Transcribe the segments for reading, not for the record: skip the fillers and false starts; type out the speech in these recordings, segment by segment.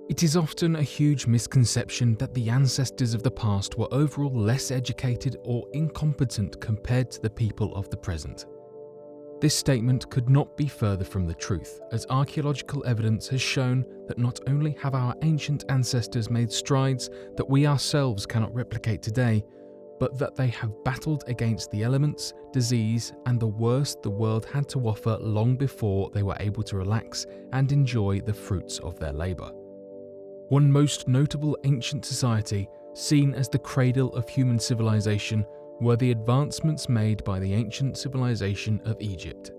It is often a huge misconception that the ancestors of the past were overall less educated or incompetent compared to the people of the present. This statement could not be further from the truth, as archaeological evidence has shown that not only have our ancient ancestors made strides that we ourselves cannot replicate today, but that they have battled against the elements, disease, and the worst the world had to offer long before they were able to relax and enjoy the fruits of their labour. One most notable ancient society, seen as the cradle of human civilization, were the advancements made by the ancient civilization of Egypt.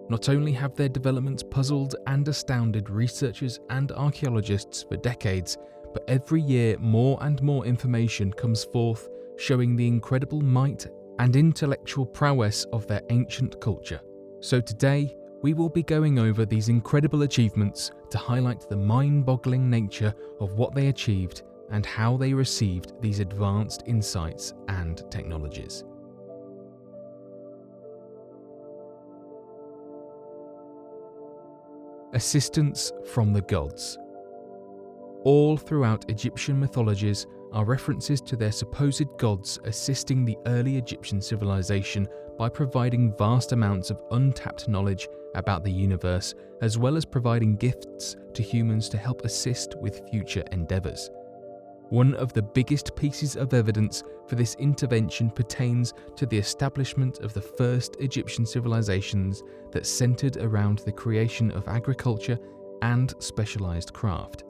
Not only have their developments puzzled and astounded researchers and archaeologists for decades, but every year more and more information comes forth showing the incredible might and intellectual prowess of their ancient culture. So today, we will be going over these incredible achievements to highlight the mind-boggling nature of what they achieved and how they received these advanced insights and technologies. Assistance from the gods. All throughout Egyptian mythologies are references to their supposed gods assisting the early Egyptian civilization by providing vast amounts of untapped knowledge about the universe, as well as providing gifts to humans to help assist with future endeavours. One of the biggest pieces of evidence for this intervention pertains to the establishment of the first Egyptian civilizations that centred around the creation of agriculture and specialised craft.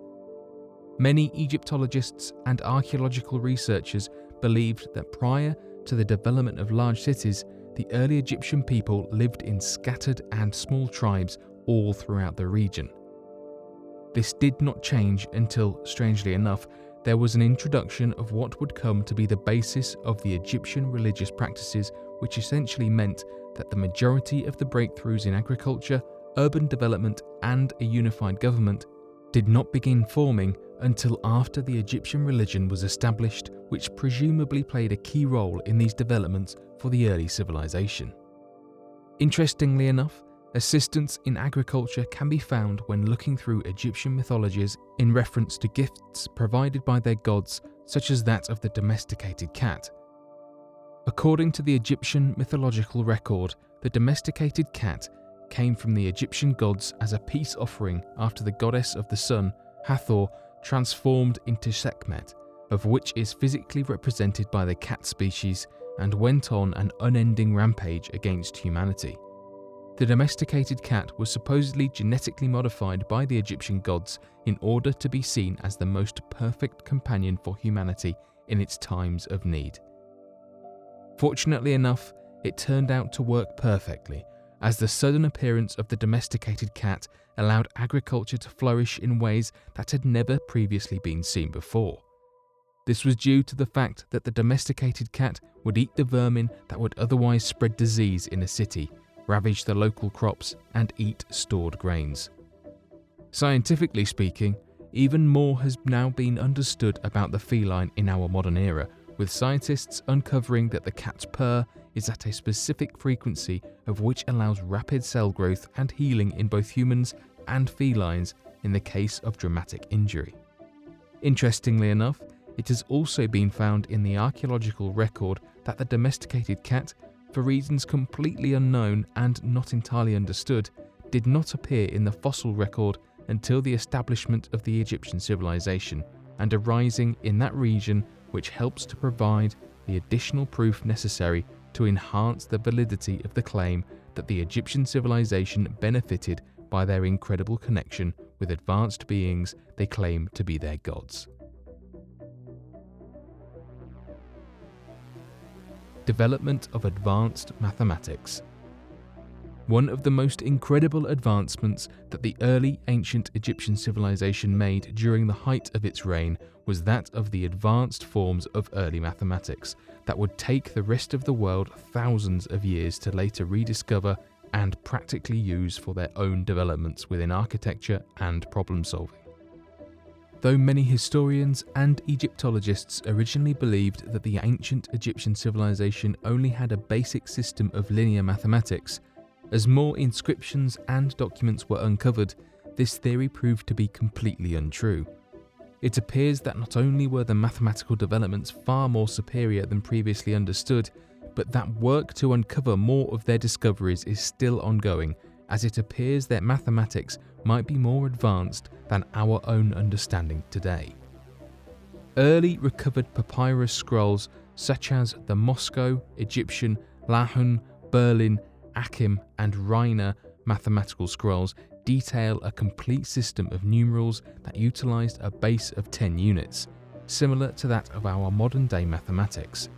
Many Egyptologists and archaeological researchers believed that prior to the development of large cities, the early Egyptian people lived in scattered and small tribes all throughout the region. This did not change until, strangely enough, there was an introduction of what would come to be the basis of the Egyptian religious practices, which essentially meant that the majority of the breakthroughs in agriculture, urban development, and a unified government did not begin forming until after the Egyptian religion was established, which presumably played a key role in these developments for the early civilization. Interestingly enough, assistance in agriculture can be found when looking through Egyptian mythologies in reference to gifts provided by their gods, such as that of the domesticated cat. According to the Egyptian mythological record, the domesticated cat came from the Egyptian gods as a peace offering after the goddess of the sun, Hathor, transformed into Sekhmet, of which is physically represented by the cat species, and went on an unending rampage against humanity. The domesticated cat was supposedly genetically modified by the Egyptian gods in order to be seen as the most perfect companion for humanity in its times of need. Fortunately enough, it turned out to work perfectly, as the sudden appearance of the domesticated cat allowed agriculture to flourish in ways that had never previously been seen before. This was due to the fact that the domesticated cat would eat the vermin that would otherwise spread disease in a city, ravage the local crops, and eat stored grains. Scientifically speaking, even more has now been understood about the feline in our modern era, with scientists uncovering that the cat's purr is at a specific frequency of which allows rapid cell growth and healing in both humans and felines in the case of dramatic injury. Interestingly enough, it has also been found in the archaeological record that the domesticated cat, for reasons completely unknown and not entirely understood, did not appear in the fossil record until the establishment of the Egyptian civilization, and arising in that region, which helps to provide the additional proof necessary to enhance the validity of the claim that the Egyptian civilization benefited by their incredible connection with advanced beings they claim to be their gods. Development of advanced mathematics. One of the most incredible advancements that the early ancient Egyptian civilization made during the height of its reign was that of the advanced forms of early mathematics that would take the rest of the world thousands of years to later rediscover and practically use for their own developments within architecture and problem solving. Though many historians and Egyptologists originally believed that the ancient Egyptian civilization only had a basic system of linear mathematics, as more inscriptions and documents were uncovered, this theory proved to be completely untrue. It appears that not only were the mathematical developments far more superior than previously understood, but that work to uncover more of their discoveries is still ongoing, as it appears that mathematics might be more advanced than our own understanding today. Early recovered papyrus scrolls such as the Moscow, Egyptian, Lahun, Berlin, Akim, and Rainer mathematical scrolls detail a complete system of numerals that utilized a base of 10 units, similar to that of our modern-day mathematics.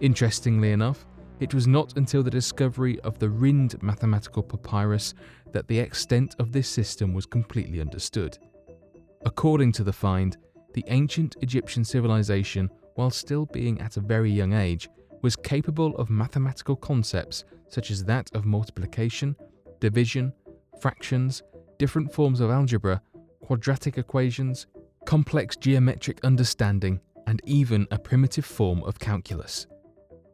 Interestingly enough, it was not until the discovery of the Rind mathematical papyrus that the extent of this system was completely understood. According to the find, the ancient Egyptian civilization, while still being at a very young age, was capable of mathematical concepts such as that of multiplication, division, fractions, different forms of algebra, quadratic equations, complex geometric understanding, and even a primitive form of calculus.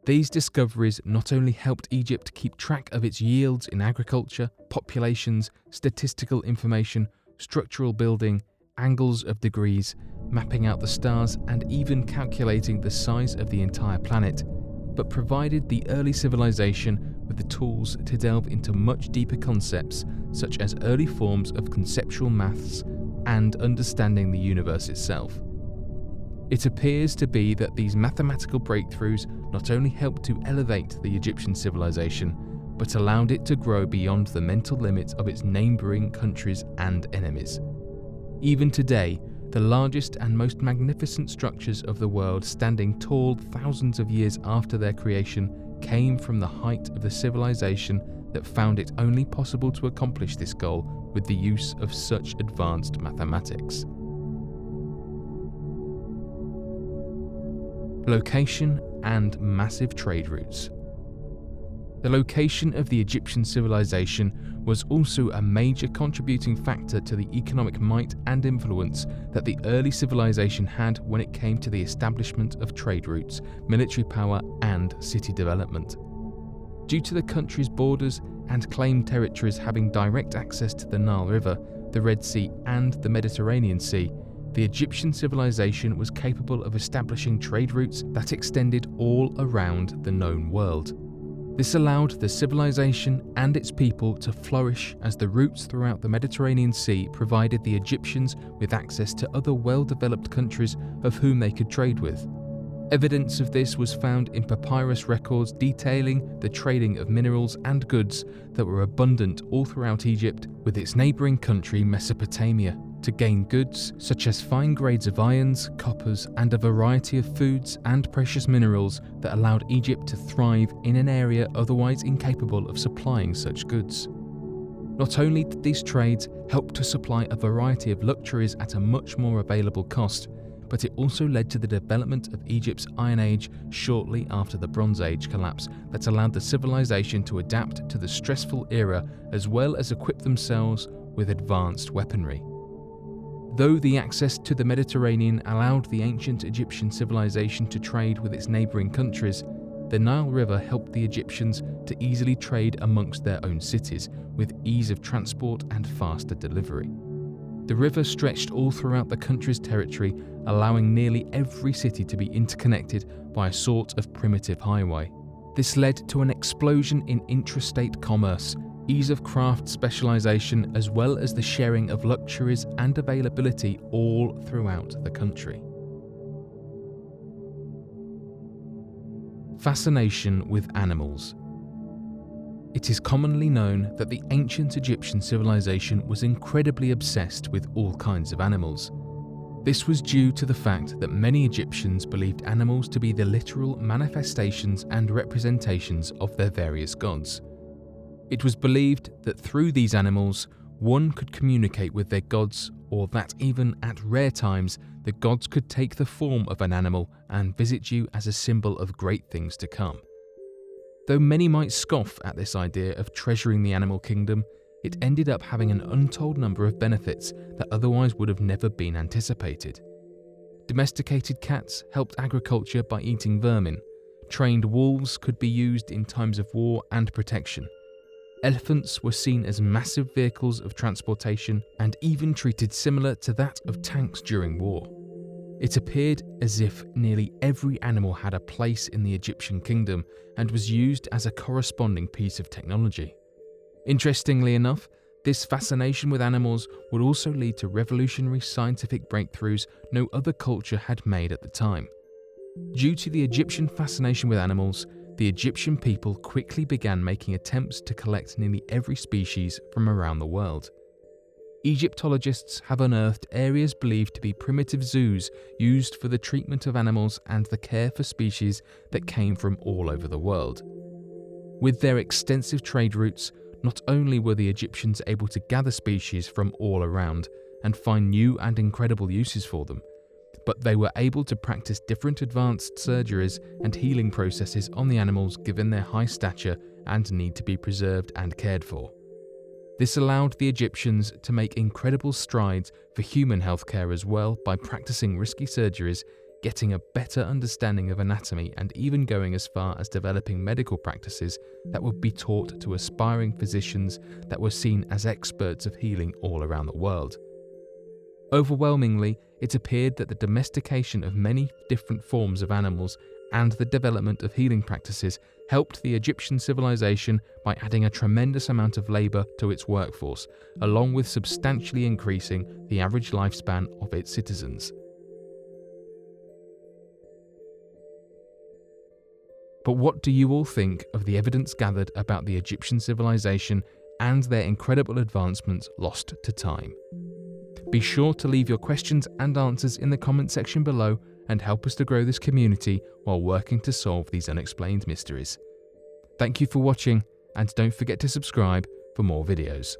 These discoveries not only helped Egypt keep track of its yields in agriculture, populations, statistical information, structural building, angles of degrees, mapping out the stars, and even calculating the size of the entire planet, but provided the early civilization with the tools to delve into much deeper concepts such as early forms of conceptual maths and understanding the universe itself. It appears to be that these mathematical breakthroughs not only helped to elevate the Egyptian civilization, but allowed it to grow beyond the mental limits of its neighbouring countries and enemies. Even today, the largest and most magnificent structures of the world, standing tall thousands of years after their creation, came from the height of the civilization that found it only possible to accomplish this goal with the use of such advanced mathematics. Location and massive trade routes. The location of the Egyptian civilization was also a major contributing factor to the economic might and influence that the early civilization had when it came to the establishment of trade routes, military power, and city development. Due to the country's borders and claimed territories having direct access to the Nile River, the Red Sea, and the Mediterranean Sea, the Egyptian civilization was capable of establishing trade routes that extended all around the known world. This allowed the civilization and its people to flourish, as the routes throughout the Mediterranean Sea provided the Egyptians with access to other well-developed countries of whom they could trade with. Evidence of this was found in papyrus records detailing the trading of minerals and goods that were abundant all throughout Egypt with its neighbouring country Mesopotamia, to gain goods such as fine grades of irons, coppers, and a variety of foods and precious minerals that allowed Egypt to thrive in an area otherwise incapable of supplying such goods. Not only did these trades help to supply a variety of luxuries at a much more available cost, but it also led to the development of Egypt's Iron Age shortly after the Bronze Age collapse that allowed the civilization to adapt to the stressful era as well as equip themselves with advanced weaponry. Though the access to the Mediterranean allowed the ancient Egyptian civilization to trade with its neighbouring countries, the Nile River helped the Egyptians to easily trade amongst their own cities with ease of transport and faster delivery. The river stretched all throughout the country's territory, allowing nearly every city to be interconnected by a sort of primitive highway. This led to an explosion in intrastate commerce, ease of craft specialization, as well as the sharing of luxuries and availability all throughout the country. Fascination with animals. It is commonly known that the ancient Egyptian civilization was incredibly obsessed with all kinds of animals. This was due to the fact that many Egyptians believed animals to be the literal manifestations and representations of their various gods. It was believed that through these animals, one could communicate with their gods, or that even at rare times, the gods could take the form of an animal and visit you as a symbol of great things to come. Though many might scoff at this idea of treasuring the animal kingdom, it ended up having an untold number of benefits that otherwise would have never been anticipated. Domesticated cats helped agriculture by eating vermin. Trained wolves could be used in times of war and protection. Elephants were seen as massive vehicles of transportation and even treated similar to that of tanks during war. It appeared as if nearly every animal had a place in the Egyptian kingdom and was used as a corresponding piece of technology. Interestingly enough, this fascination with animals would also lead to revolutionary scientific breakthroughs no other culture had made at the time. Due to the Egyptian fascination with animals, the Egyptian people quickly began making attempts to collect nearly every species from around the world. Egyptologists have unearthed areas believed to be primitive zoos used for the treatment of animals and the care for species that came from all over the world. With their extensive trade routes, not only were the Egyptians able to gather species from all around and find new and incredible uses for them, but they were able to practice different advanced surgeries and healing processes on the animals given their high stature and need to be preserved and cared for. This allowed the Egyptians to make incredible strides for human healthcare as well by practicing risky surgeries, getting a better understanding of anatomy, and even going as far as developing medical practices that would be taught to aspiring physicians that were seen as experts of healing all around the world. Overwhelmingly, it appeared that the domestication of many different forms of animals and the development of healing practices helped the Egyptian civilization by adding a tremendous amount of labor to its workforce, along with substantially increasing the average lifespan of its citizens. But what do you all think of the evidence gathered about the Egyptian civilization and their incredible advancements lost to time? Be sure to leave your questions and answers in the comment section below and help us to grow this community while working to solve these unexplained mysteries. Thank you for watching, and don't forget to subscribe for more videos.